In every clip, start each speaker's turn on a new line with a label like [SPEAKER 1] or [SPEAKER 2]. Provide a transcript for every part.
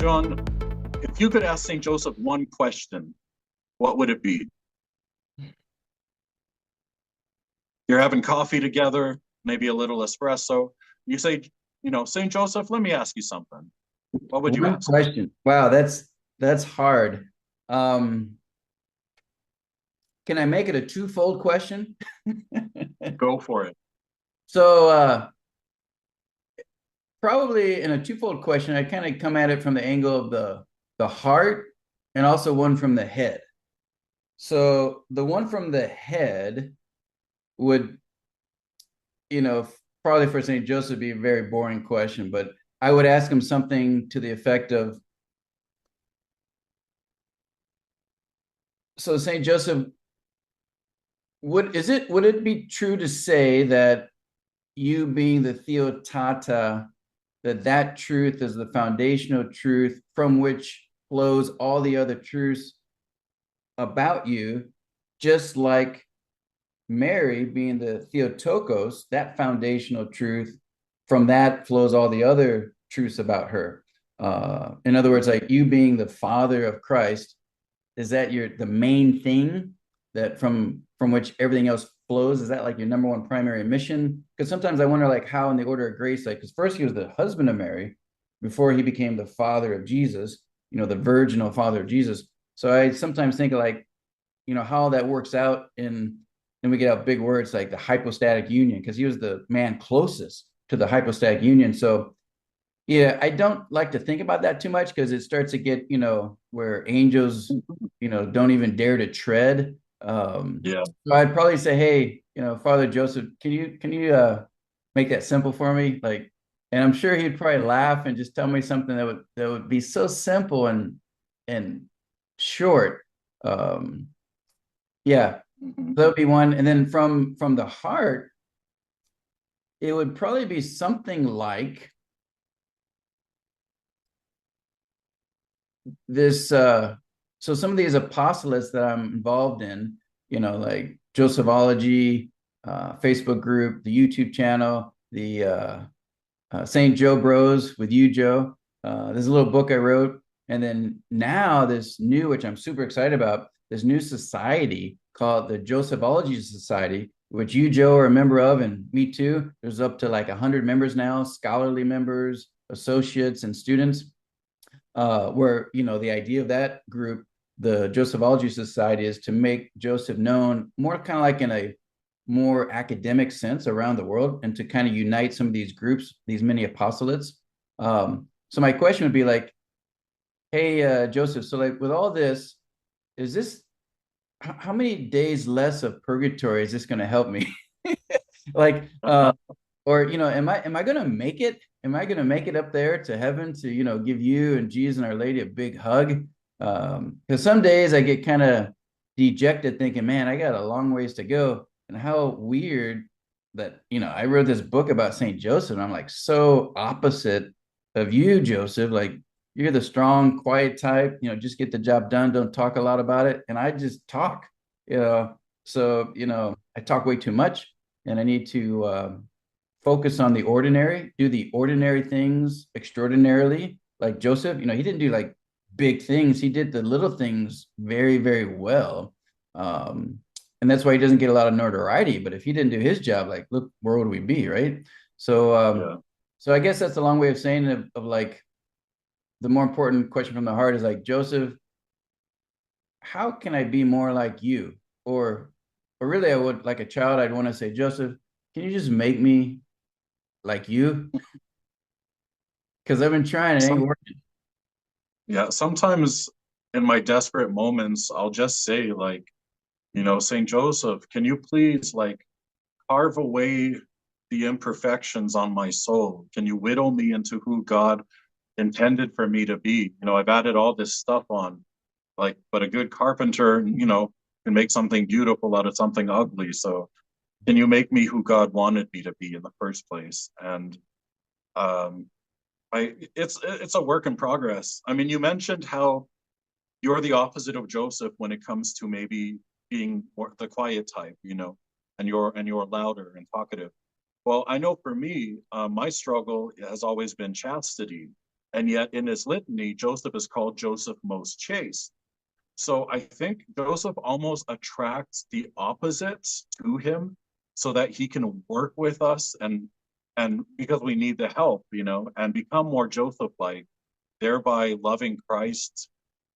[SPEAKER 1] John, if you could ask St. Joseph one question, what would it be? You're having coffee together, maybe a little espresso. You say, St. Joseph, let me ask you something. What would you
[SPEAKER 2] One
[SPEAKER 1] ask?
[SPEAKER 2] question. Wow, that's hard. Um, can I make it a twofold question?
[SPEAKER 1] Go for it.
[SPEAKER 2] So probably in a twofold question, I kind of come at it from the angle of the heart and also one from the head. So the one from the head would, you know, probably for St. Joseph be a very boring question, but I would ask him something to the effect of, so St. Joseph, would it be true to say that you being the Theotata, that truth is the foundational truth from which flows all the other truths about you, just like Mary being the Theotokos, that foundational truth, from that flows all the other truths about her. In other words, like you being the father of Christ, is that the main thing that from which everything else flows? Is that like your number one primary mission? Because sometimes I wonder like how in the order of grace, like because first he was the husband of Mary before he became the father of Jesus, the virginal father of Jesus. So I sometimes think of like, how that works out and we get out big words like the hypostatic union, because he was the man closest to the hypostatic union. So yeah, I don't like to think about that too much because it starts to get, where angels, don't even dare to tread.
[SPEAKER 1] Yeah.
[SPEAKER 2] So I'd probably say, hey, Father Joseph, can you make that simple for me? Like, and I'm sure he'd probably laugh and just tell me something that would be so simple and short. Um, yeah,
[SPEAKER 1] Mhm.
[SPEAKER 2] that would be one. And then from the heart, it would probably be something like this so some of these apostolates that I'm involved in, like Josephology, Facebook group, the YouTube channel, the St. Joe Bros with you, Joe. There's a little book I wrote. And then now this new, which I'm super excited about, this new society called the Josephology Society, which you, Joe, are a member of, and me too. There's up to like 100 members now, scholarly members, associates, and students, where the idea of that group, the Josephology Society, is to make Joseph known more kind of like in a more academic sense around the world, and to kind of unite some of these groups, these many apostolates. So my question would be like, hey, Joseph, so like with all this, is this how many days less of purgatory is this going to help me? Like, or am I gonna make it? Am I gonna make it up there to heaven to give you and Jesus and Our Lady a big hug? Because some days I get kind of dejected, thinking, man, I got a long ways to go, and how weird that I wrote this book about Saint Joseph, and I'm like so opposite of you, Joseph. Like you're the strong, quiet type. Just get the job done, don't talk a lot about it, and I just talk. You know, so I talk way too much, and I need to focus on the ordinary, do the ordinary things extraordinarily. Like Joseph, he didn't do like big things. He did the little things very, very well. Um, and that's why he doesn't get a lot of notoriety. But if he didn't do his job, like, look, where would we be, right? So,
[SPEAKER 1] Yeah.
[SPEAKER 2] so I guess that's a long way of saying of like the more important question from the heart is like, Joseph, how can I be more like you? Or really, I would like a child. I'd want to say, Joseph, can you just make me like you? Because I've been trying, it ain't
[SPEAKER 1] Some,
[SPEAKER 2] working.
[SPEAKER 1] yeah. Sometimes in my desperate moments, I'll just say, like, St. Joseph, can you please, like, carve away the imperfections on my soul? Can you whittle me into who God intended for me to be? I've added all this stuff on, like, but a good carpenter, can make something beautiful out of something ugly. So can you make me who God wanted me to be in the first place? And um, it's a work in progress. I mean, you mentioned how you're the opposite of Joseph when it comes to maybe being more the quiet type, and you're louder and talkative. Well, I know for me, my struggle has always been chastity, And yet in his litany, Joseph is called Joseph most chaste. So I think Joseph almost attracts the opposites to him so that he can work with us and because we need the help, and become more Joseph-like, thereby loving Christ,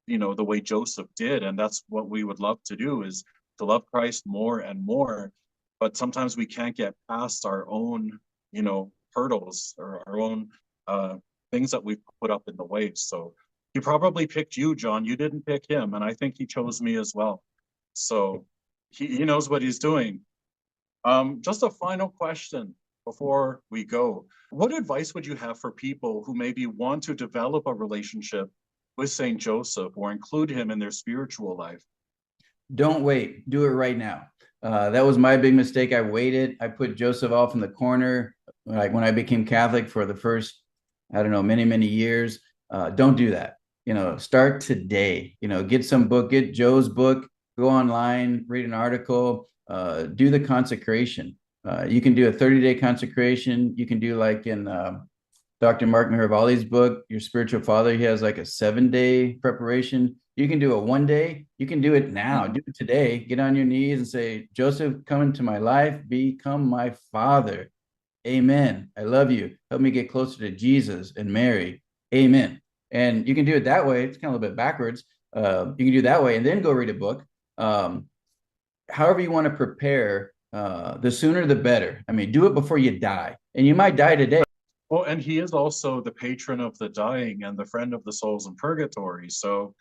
[SPEAKER 1] the way Joseph did. And that's what we would love to do, is to love Christ more and more. But sometimes we can't get past our own, hurdles, or our own uh, things that we've put up in the way. So he probably picked you, John. You didn't pick him. And I think he chose me as well. So he knows what he's doing. Just a final question before we go. What advice would you have for people who maybe want to develop a relationship with St. Joseph or include him in their spiritual life?
[SPEAKER 2] Don't wait. Do it right now. That was my big mistake. I waited. I put Joseph off in the corner, like when I became Catholic for the first, I don't know, many, many years. Don't do that. Start today. Get some book, get Joe's book, go online, read an article, do the consecration. You can do a 30-day consecration. You can do like in Dr. Mark Miravali's book, Your Spiritual Father. He has like a 7-day preparation. You can do it one day. You can do it now.
[SPEAKER 1] Mhm.
[SPEAKER 2] Do it today. Get on your knees and say, Joseph, come into my life. Become my father. Amen. I love you. Help me get closer to Jesus and Mary. Amen. And you can do it that way. It's kind of a little bit backwards. You can do it that way and then go read a book. However you want to prepare, the sooner the better. I mean, do it before you die. And you might die today.
[SPEAKER 1] Well, and he is also the patron of the dying and the friend of the souls in purgatory. So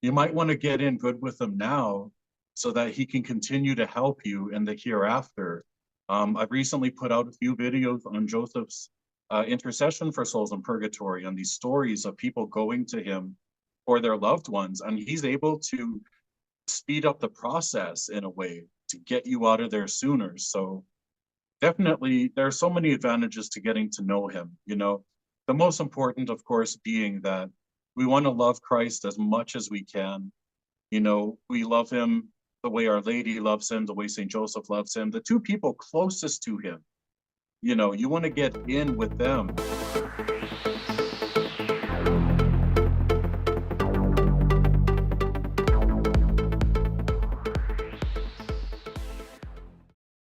[SPEAKER 1] you might want to get in good with him now so that he can continue to help you in the hereafter. I've recently put out a few videos on Joseph's intercession for souls in purgatory and these stories of people going to him for their loved ones. And he's able to speed up the process in a way to get you out of there sooner. So definitely, there are so many advantages to getting to know him. The most important, of course, being that we want to love Christ as much as we can. We love him the way Our Lady loves him, the way St. Joseph loves him, the two people closest to him. You want to get in with them.